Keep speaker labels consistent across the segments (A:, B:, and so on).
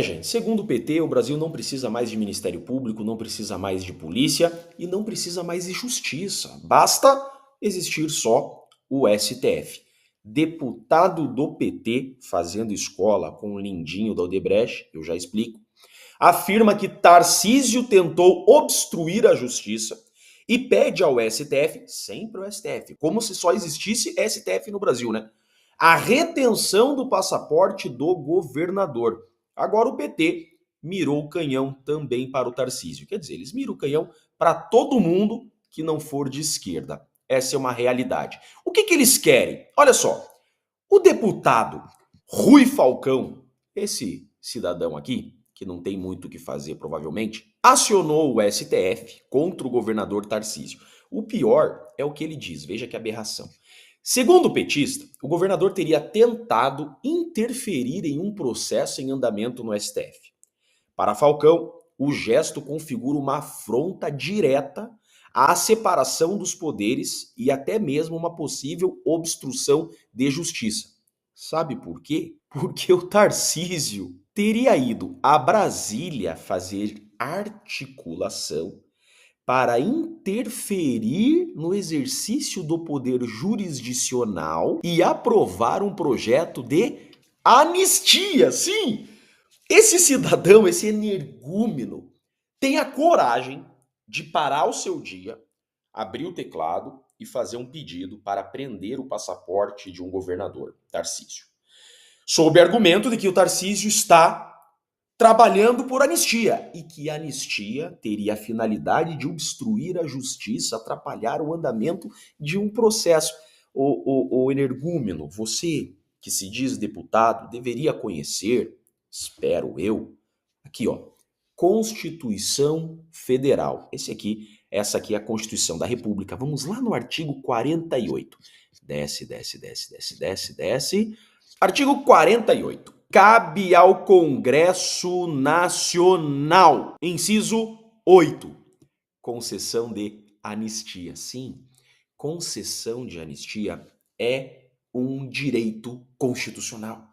A: Gente, segundo o PT, o Brasil não precisa mais de Ministério Público, não precisa mais de polícia e não precisa mais de justiça. Basta existir só o STF. Deputado do PT fazendo escola com o lindinho da Odebrecht, eu já explico, afirma que Tarcísio tentou obstruir a justiça e pede ao STF, sempre o STF, como se só existisse STF no Brasil, né? A retenção do passaporte do governador. Agora o PT mirou o canhão também para o Tarcísio. Quer dizer, eles miram o canhão para todo mundo que não for de esquerda. Essa é uma realidade. O que eles querem? Olha só, o deputado Rui Falcão, esse cidadão aqui, que não tem muito o que fazer provavelmente, acionou o STF contra o governador Tarcísio. O pior é o que ele diz, veja que aberração. Segundo o petista, o governador teria tentado interferir em um processo em andamento no STF. Para Falcão, o gesto configura uma afronta direta à separação dos poderes e até mesmo uma possível obstrução de justiça. Sabe por quê? Porque o Tarcísio teria ido a Brasília fazer articulação para interferir no exercício do poder jurisdicional e aprovar um projeto de anistia. Sim, esse cidadão, esse energúmeno, tem a coragem de parar o seu dia, abrir o teclado e fazer um pedido para prender o passaporte de um governador, Tarcísio. Sob argumento de que o Tarcísio está trabalhando por anistia e que a anistia teria a finalidade de obstruir a justiça, atrapalhar o andamento de um processo. O energúmeno, você que se diz deputado, deveria conhecer, espero eu, aqui ó, Constituição Federal. Essa aqui é a Constituição da República. Vamos lá no artigo 48. Desce. Artigo 48. Cabe ao Congresso Nacional, inciso 8, concessão de anistia. Sim, concessão de anistia é um direito constitucional.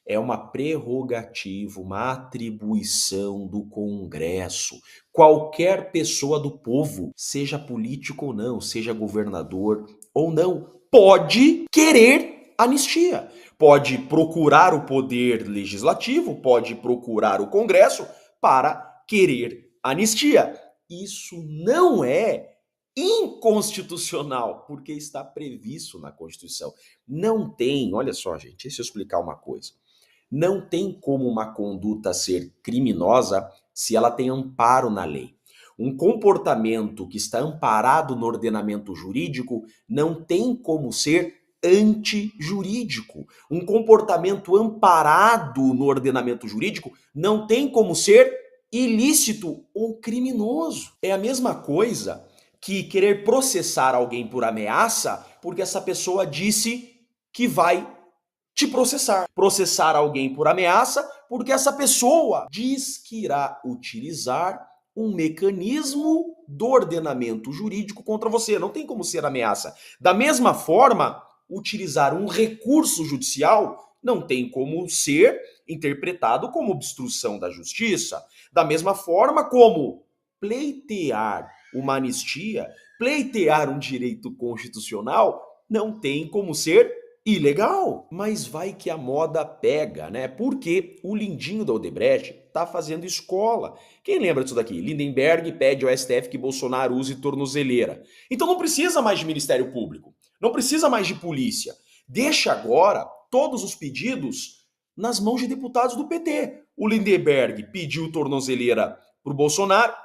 A: É uma prerrogativa, uma atribuição do Congresso. Qualquer pessoa do povo, seja político ou não, seja governador ou não, pode querer anistia. Pode procurar o poder legislativo, pode procurar o Congresso para querer anistia. Isso não é inconstitucional, porque está previsto na Constituição. Não tem, olha só, gente, deixa eu explicar uma coisa. Não tem como uma conduta ser criminosa se ela tem amparo na lei. Um comportamento que está amparado no ordenamento jurídico não tem como ser antijurídico. Um comportamento amparado no ordenamento jurídico não tem como ser ilícito ou criminoso. É a mesma coisa que querer processar alguém por ameaça porque essa pessoa disse que vai te processar. Processar alguém por ameaça porque essa pessoa diz que irá utilizar um mecanismo do ordenamento jurídico contra você. Não tem como ser ameaça. Da mesma forma, utilizar um recurso judicial não tem como ser interpretado como obstrução da justiça. Da mesma forma como pleitear uma anistia, pleitear um direito constitucional, não tem como ser ilegal. Mas vai que a moda pega, né? Porque o lindinho da Odebrecht tá fazendo escola. Quem lembra disso daqui? Lindenberg pede ao STF que Bolsonaro use tornozeleira. Então não precisa mais de Ministério Público. Não precisa mais de polícia. Deixa agora todos os pedidos nas mãos de deputados do PT. O Lindenberg pediu tornozeleira pro Bolsonaro,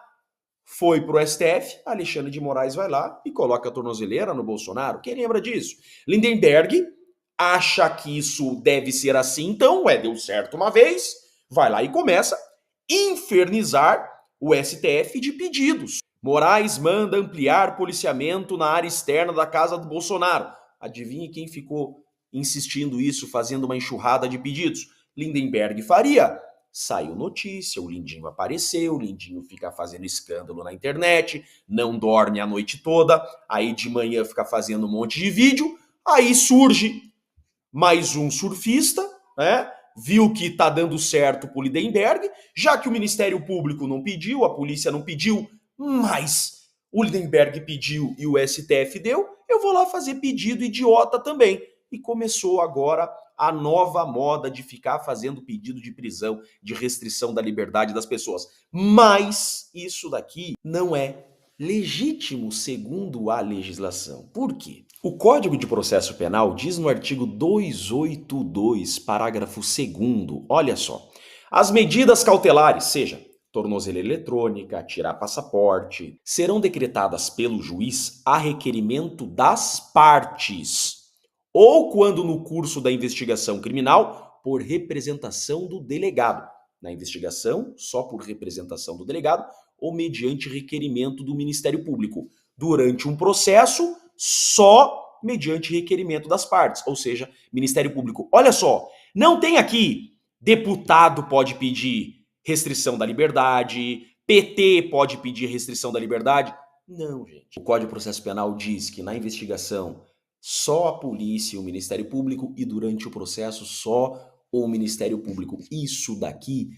A: foi pro STF, Alexandre de Moraes vai lá e coloca a tornozeleira no Bolsonaro. Quem lembra disso? Lindenberg acha que isso deve ser assim, então, deu certo uma vez, vai lá e começa a infernizar o STF de pedidos. Moraes manda ampliar policiamento na área externa da casa do Bolsonaro. Adivinhe quem ficou insistindo isso, fazendo uma enxurrada de pedidos? Lindenberg Faria. Saiu notícia, o Lindinho apareceu, o Lindinho fica fazendo escândalo na internet, não dorme a noite toda, aí de manhã fica fazendo um monte de vídeo, aí surge mais um surfista, né? viu que tá dando certo pro Lindenberg, já que o Ministério Público não pediu, a polícia não pediu, mas o Lindenberg pediu e o STF deu, eu vou lá fazer pedido idiota também. E começou agora a nova moda de ficar fazendo pedido de prisão, de restrição da liberdade das pessoas. Mas isso daqui não é legítimo segundo a legislação. Por quê? O Código de Processo Penal diz no artigo 282, parágrafo 2º, olha só, as medidas cautelares, seja tornozeleira eletrônica, tirar passaporte, serão decretadas pelo juiz a requerimento das partes, ou quando no curso da investigação criminal, por representação do delegado. Na investigação, só por representação do delegado, ou mediante requerimento do Ministério Público. Durante um processo, só mediante requerimento das partes, ou seja, Ministério Público. Olha só, não tem aqui deputado pode pedir restrição da liberdade, PT pode pedir restrição da liberdade. Não, gente. O Código de Processo Penal diz que na investigação só a polícia e o Ministério Público e durante o processo só o Ministério Público. Isso daqui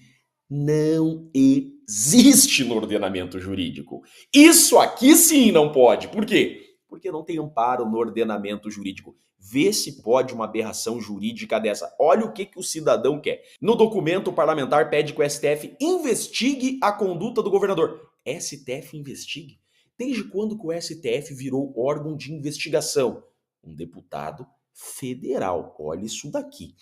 A: não existe no ordenamento jurídico. Isso aqui sim não pode. Por quê? Porque não tem amparo no ordenamento jurídico. Vê se pode uma aberração jurídica dessa. Olha o que o cidadão quer. No documento, o parlamentar pede que o STF investigue a conduta do governador. STF investigue? Desde quando que o STF virou órgão de investigação? Um deputado federal. Olha isso daqui.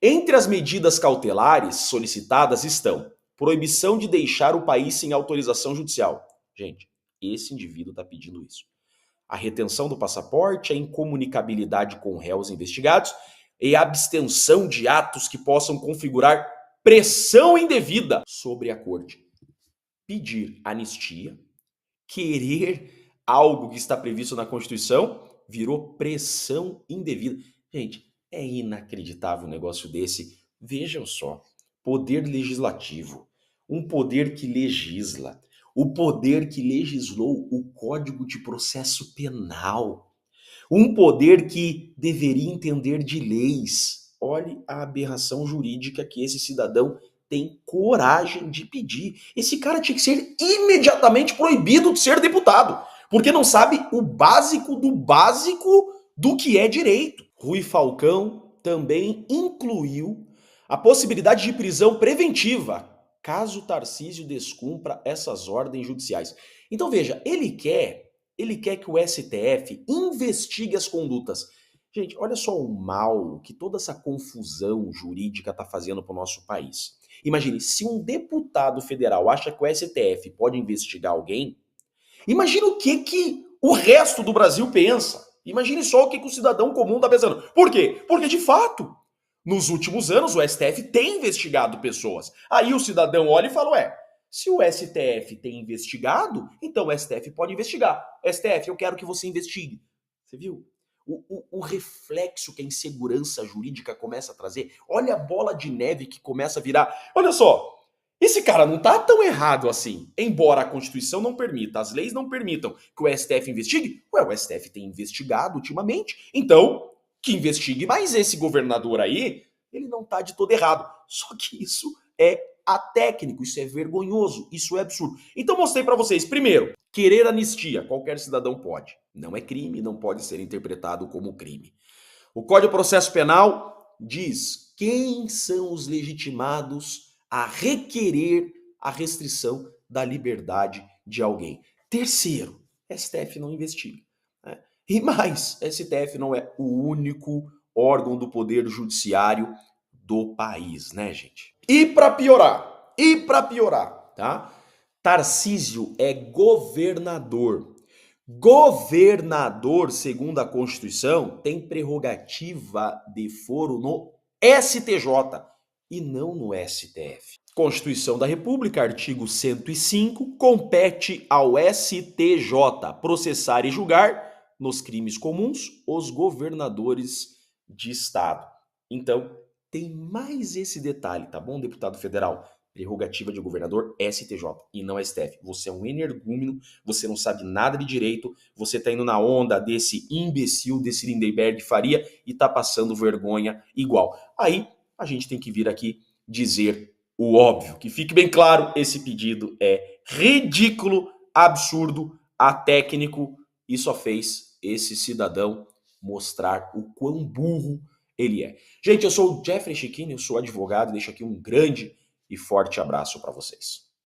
A: Entre as medidas cautelares solicitadas estão proibição de deixar o país sem autorização judicial. Gente, esse indivíduo está pedindo isso. A retenção do passaporte, a incomunicabilidade com réus investigados e a abstenção de atos que possam configurar pressão indevida sobre a corte. Pedir anistia, querer algo que está previsto na Constituição, virou pressão indevida. Gente, é inacreditável um negócio desse. Vejam só, poder legislativo, um poder que legisla, o poder que legislou o Código de Processo Penal, um poder que deveria entender de leis. Olhe a aberração jurídica que esse cidadão tem coragem de pedir. Esse cara tinha que ser imediatamente proibido de ser deputado, porque não sabe o básico do que é direito. Rui Falcão também incluiu a possibilidade de prisão preventiva, caso Tarcísio descumpra essas ordens judiciais. Então veja, ele quer que o STF investigue as condutas. Gente, olha só o mal que toda essa confusão jurídica está fazendo para o nosso país. Imagine, se um deputado federal acha que o STF pode investigar alguém, imagina o que o resto do Brasil pensa. Imagine só o que o cidadão comum está pensando. Por quê? Porque, de fato, nos últimos anos o STF tem investigado pessoas. Aí o cidadão olha e fala, ué, se o STF tem investigado, então o STF pode investigar. STF, eu quero que você investigue. Você viu? O reflexo que a insegurança jurídica começa a trazer. Olha a bola de neve que começa a virar. Olha só, esse cara não tá tão errado assim. Embora a Constituição não permita, as leis não permitam que o STF investigue, ué, o STF tem investigado ultimamente, então que investigue. Mas esse governador aí, ele não tá de todo errado. Só que isso é atécnico, isso é vergonhoso, isso é absurdo. Então mostrei pra vocês, primeiro, querer anistia, qualquer cidadão pode. Não é crime, não pode ser interpretado como crime. O Código de Processo Penal diz quem são os legitimados a requerer a restrição da liberdade de alguém. Terceiro, STF não investiga. Né? E mais, STF não é o único órgão do poder judiciário do país, né, gente? E para piorar, tá? Tarcísio é governador. Governador, segundo a Constituição, tem prerrogativa de foro no STJ e não no STF. Constituição da República, artigo 105, compete ao STJ processar e julgar, nos crimes comuns, os governadores de estado. Então, tem mais esse detalhe, tá bom, deputado federal? Prerrogativa de governador, STJ e não STF. Você é um energúmeno, você não sabe nada de direito, você tá indo na onda desse imbecil, desse Lindenberg Faria e tá passando vergonha igual. Aí, a gente tem que vir aqui dizer o óbvio. Que fique bem claro, esse pedido é ridículo, absurdo, atécnico e só fez esse cidadão mostrar o quão burro ele é. Gente, eu sou o Jeffrey Chiquini, eu sou advogado, deixo aqui um grande e forte abraço para vocês.